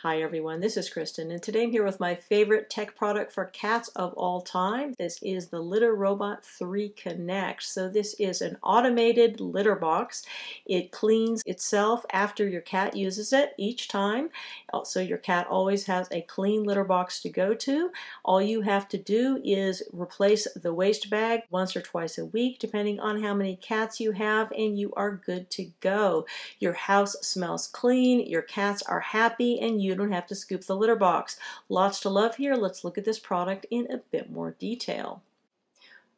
Hi everyone, this is Kristen, and today I'm here with my favorite tech product for cats of all time. This is the Litter Robot 3 Kinect. So this is an automated litter box. It cleans itself after your cat uses it each time. So your cat always has a clean litter box to go to. All you have to do is replace the waste bag once or twice a week, depending on how many cats you have, and you are good to go. Your house smells clean, your cats are happy, and you don't have to scoop the litter box. Lots to love here. Let's look at this product in a bit more detail.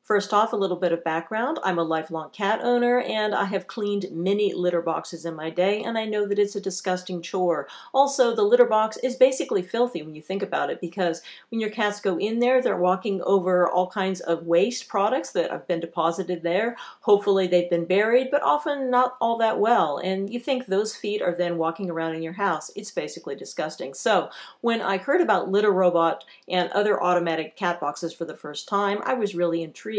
First off, a little bit of background. I'm a lifelong cat owner and I have cleaned many litter boxes in my day, and I know that it's a disgusting chore. Also, the litter box is basically filthy when you think about it, because when your cats go in there, they're walking over all kinds of waste products that have been deposited there. Hopefully they've been buried, but often not all that well. And you think those feet are then walking around in your house. It's basically disgusting. So when I heard about Litter Robot and other automatic cat boxes for the first time, I was really intrigued.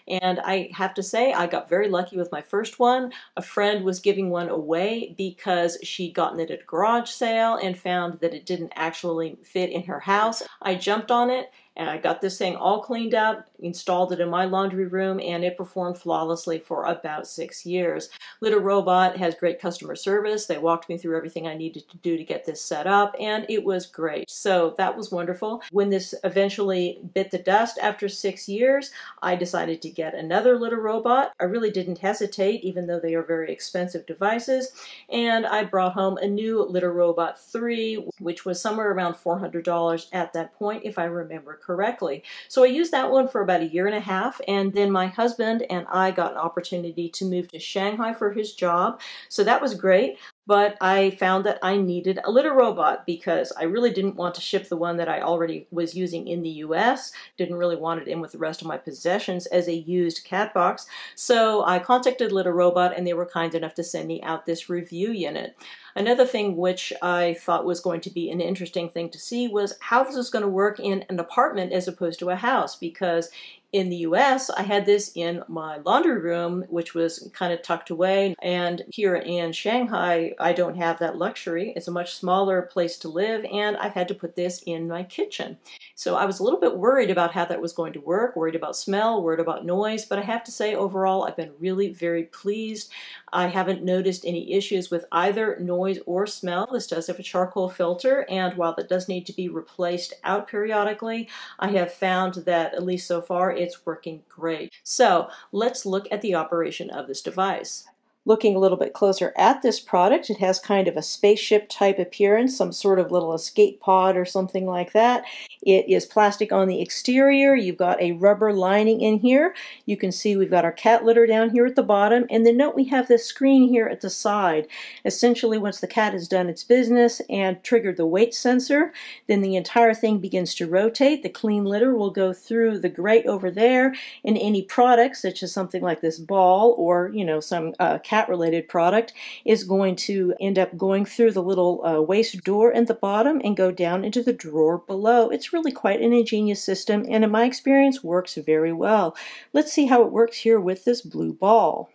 And I have to say, I got very lucky with my first one. A friend was giving one away because she'd gotten it at a garage sale and found that it didn't actually fit in her house. I jumped on it and I got this thing all cleaned up, installed it in my laundry room, and it performed flawlessly for about 6 years. Litter Robot has great customer service. They walked me through everything I needed to do to get this set up, and it was great. So that was wonderful. When this eventually bit the dust after 6 years, I decided to get another Litter Robot. I really didn't hesitate, even though they are very expensive devices, and I brought home a new Litter Robot 3, which was somewhere around $400 at that point, if I remember correctly. So I used that one for about 1.5 years, and then my husband and I got an opportunity to move to Shanghai for his job. So that was great. But I found that I needed a litter robot because I really didn't want to ship the one that I already was using in the US. Didn't really want it in with the rest of my possessions as a used cat box. So I contacted Litter Robot, and they were kind enough to send me out this review unit. Another thing which I thought was going to be an interesting thing to see was how this is going to work in an apartment as opposed to a house, because in the US, I had this in my laundry room, which was kind of tucked away, and here in Shanghai, I don't have that luxury. It's a much smaller place to live, and I've had to put this in my kitchen. So I was a little bit worried about how that was going to work, worried about smell, worried about noise, but I have to say overall, I've been really very pleased. I haven't noticed any issues with either noise or smell. This does have a charcoal filter, and while it does need to be replaced out periodically, I have found that, at least so far, it's working great. So let's look at the operation of this device. Looking a little bit closer at this product, it has kind of a spaceship type appearance, some sort of little escape pod or something like that. It is plastic on the exterior. You've got a rubber lining in here. You can see we've got our cat litter down here at the bottom, and then note we have this screen here at the side. Essentially, once the cat has done its business and triggered the weight sensor, then the entire thing begins to rotate. The clean litter will go through the grate over there, and any products, such as something like this ball or, you know, some cat-related product, is going to end up going through the little waste door at the bottom and go down into the drawer below. It's really quite an ingenious system, and in my experience works very well. Let's see how it works here with this blue ball.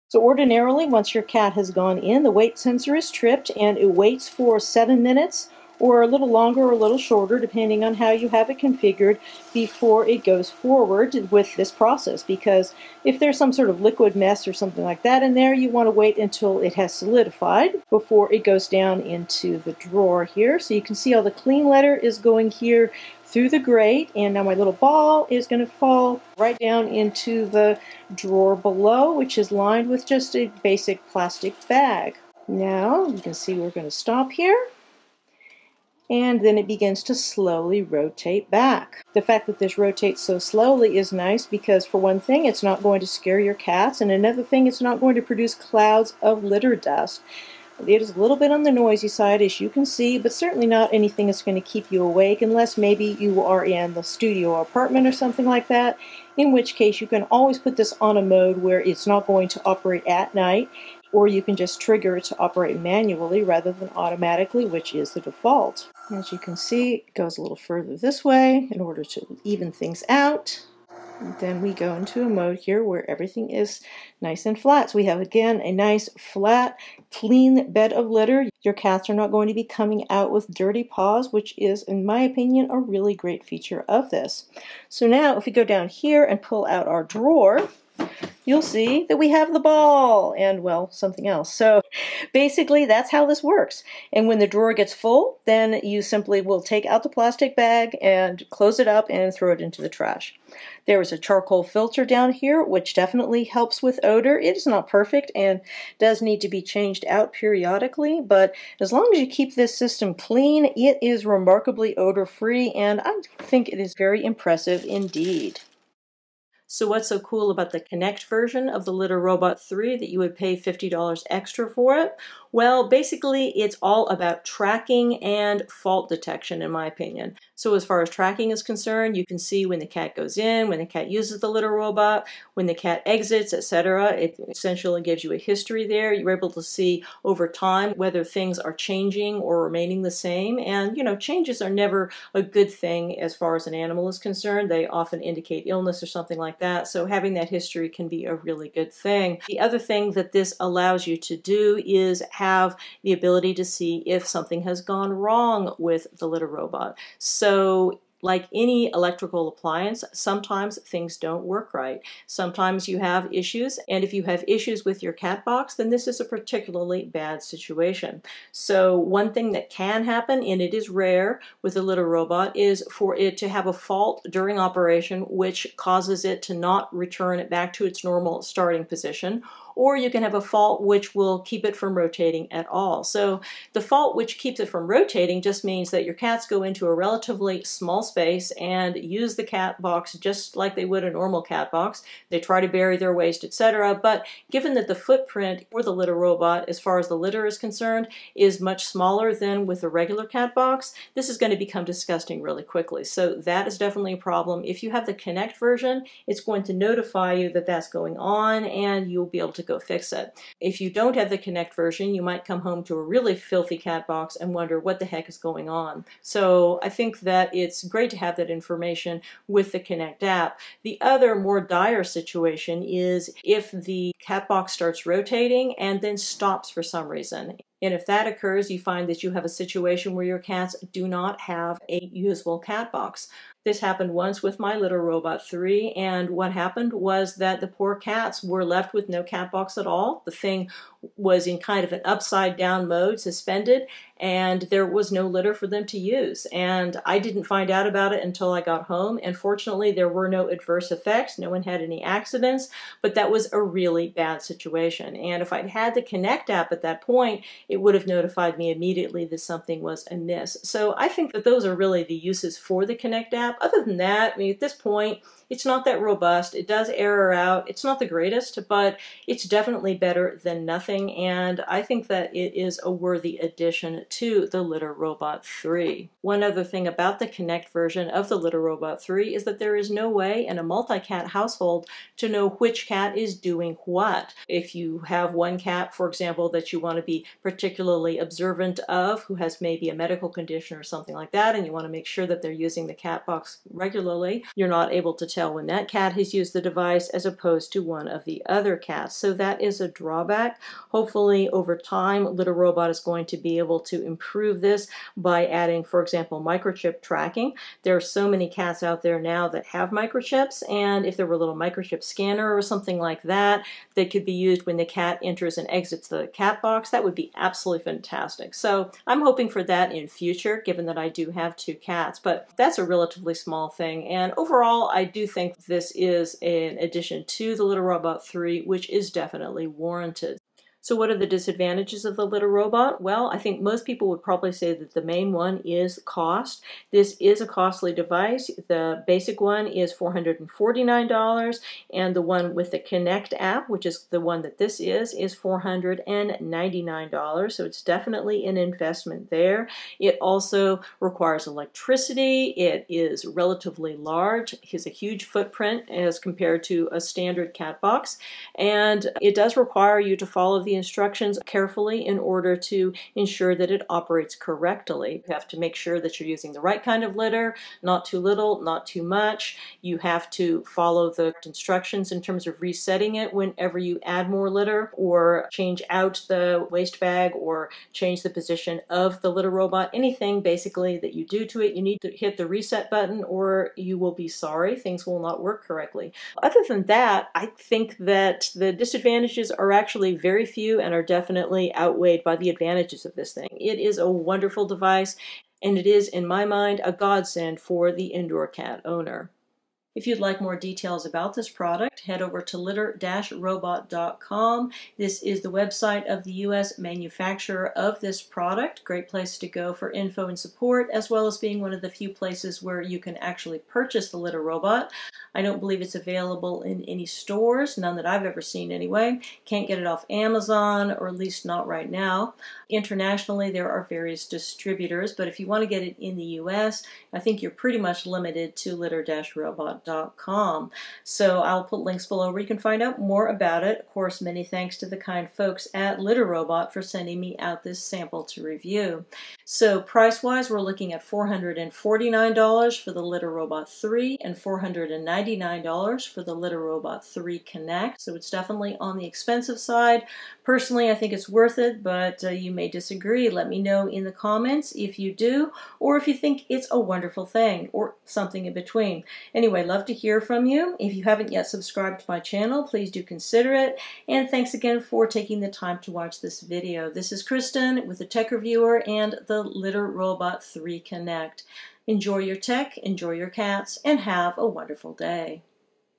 So ordinarily, once your cat has gone in, the weight sensor is tripped and it waits for 7 minutes or a little longer or a little shorter, depending on how you have it configured, before it goes forward with this process. Because if there's some sort of liquid mess or something like that in there, you want to wait until it has solidified before it goes down into the drawer here. So you can see all the clean litter is going here through the grate, and now my little ball is going to fall right down into the drawer below, which is lined with just a basic plastic bag. Now you can see we're going to stop here, and then it begins to slowly rotate back. The fact that this rotates so slowly is nice because, for one thing, it's not going to scare your cats, and another thing, it's not going to produce clouds of litter dust. It is a little bit on the noisy side, as you can see, but certainly not anything that's going to keep you awake, unless maybe you are in the studio or apartment or something like that, in which case you can always put this on a mode where it's not going to operate at night, or you can just trigger it to operate manually rather than automatically, which is the default. As you can see, it goes a little further this way in order to even things out. Then we go into a mode here where everything is nice and flat. So we have, again, a nice flat, clean bed of litter. Your cats are not going to be coming out with dirty paws, which is, in my opinion, a really great feature of this. So now if we go down here and pull out our drawer, you'll see that we have the ball and, well, something else. So basically that's how this works. And when the drawer gets full, then you simply will take out the plastic bag and close it up and throw it into the trash. There is a charcoal filter down here, which definitely helps with odor. It is not perfect and does need to be changed out periodically, but as long as you keep this system clean, it is remarkably odor-free, and I think it is very impressive indeed. So what's so cool about the Kinect version of the Litter Robot 3 that you would pay $50 extra for it? Well, basically it's all about tracking and fault detection, in my opinion. So as far as tracking is concerned, you can see when the cat goes in, when the cat uses the Litter Robot, when the cat exits, etc. It essentially gives you a history there. You're able to see over time whether things are changing or remaining the same. And, you know, changes are never a good thing as far as an animal is concerned. They often indicate illness or something like that. So having that history can be a really good thing. The other thing that this allows you to do is have the ability to see if something has gone wrong with the Litter Robot. So like any electrical appliance, sometimes things don't work right. Sometimes you have issues, and if you have issues with your cat box, then this is a particularly bad situation. So one thing that can happen, and it is rare with the Litter Robot, is for it to have a fault during operation which causes it to not return it back to its normal starting position, or you can have a fault which will keep it from rotating at all. So the fault which keeps it from rotating just means that your cats go into a relatively small space and use the cat box just like they would a normal cat box. They try to bury their waste, etc. But given that the footprint for the Litter Robot, as far as the litter is concerned, is much smaller than with a regular cat box, this is going to become disgusting really quickly. So that is definitely a problem. If you have the Kinect version, it's going to notify you that that's going on, and you'll be able to go fix it. If you don't have the Kinect version, you might come home to a really filthy cat box and wonder what the heck is going on. So I think that it's great to have that information with the Kinect app. The other more dire situation is if the cat box starts rotating and then stops for some reason. And if that occurs, you find that you have a situation where your cats do not have a usable cat box. This happened once with my Litter Robot 3, and what happened was that the poor cats were left with no cat box at all. The thing was in kind of an upside down mode, suspended, and there was no litter for them to use. And I didn't find out about it until I got home, and fortunately there were no adverse effects. No one had any accidents, but that was a really bad situation. And if I'd had the Kinect app at that point, it would have notified me immediately that something was amiss. So I think that those are really the uses for the Kinect app. Other than that, I mean, at this point, it's not that robust. It does error out. It's not the greatest, but it's definitely better than nothing, and I think that it is a worthy addition to the Litter Robot 3. One other thing about the Kinect version of the Litter Robot 3 is that there is no way in a multi-cat household to know which cat is doing what. If you have one cat, for example, that you want to be particularly observant of, who has maybe a medical condition or something like that, and you want to make sure that they're using the cat box regularly, you're not able to tell when that cat has used the device as opposed to one of the other cats. So that is a drawback. Hopefully over time Litter Robot is going to be able to improve this by adding, for example, microchip tracking. There are so many cats out there now that have microchips, and if there were a little microchip scanner or something like that that could be used when the cat enters and exits the cat box, that would be absolutely fantastic. So I'm hoping for that in future, given that I do have 2 cats, but that's a relatively small thing. And overall, I do think this is an addition to the Litter Robot 3, which is definitely warranted. So what are the disadvantages of the Litter Robot? Well, I think most people would probably say that the main one is cost. This is a costly device. The basic one is $449, and the one with the Kinect app, which is the one that this is $499. So it's definitely an investment there. It also requires electricity. It is relatively large. It has a huge footprint as compared to a standard cat box, and it does require you to follow the the instructions carefully in order to ensure that it operates correctly. You have to make sure that you're using the right kind of litter, not too little, not too much. You have to follow the instructions in terms of resetting it whenever you add more litter or change out the waste bag or change the position of the litter robot. Anything basically that you do to it, you need to hit the reset button or you will be sorry. Things will not work correctly. Other than that, I think that the disadvantages are actually very few and are definitely outweighed by the advantages of this thing. It is a wonderful device, and it is, in my mind, a godsend for the indoor cat owner. If you'd like more details about this product, head over to litter-robot.com. This is the website of the U.S. manufacturer of this product. Great place to go for info and support, as well as being one of the few places where you can actually purchase the litter robot. I don't believe it's available in any stores, none that I've ever seen anyway. Can't get it off Amazon, or at least not right now. Internationally, there are various distributors, but if you want to get it in the U.S., I think you're pretty much limited to litter-robot.com. So I'll put links below where you can find out more about it. Of course, many thanks to the kind folks at Litter Robot for sending me out this sample to review. So price-wise, we're looking at $449 for the Litter Robot 3 and $499 for the Litter Robot 3 Kinect. So it's definitely on the expensive side. Personally, I think it's worth it, but you may disagree. Let me know in the comments if you do, or if you think it's a wonderful thing, or something in between. Anyway, love to hear from you. If you haven't yet subscribed to my channel, please do consider it. And thanks again for taking the time to watch this video. This is Kristen with the Tech Reviewer and the Litter Robot 3 Kinect. Enjoy your tech, enjoy your cats, and have a wonderful day.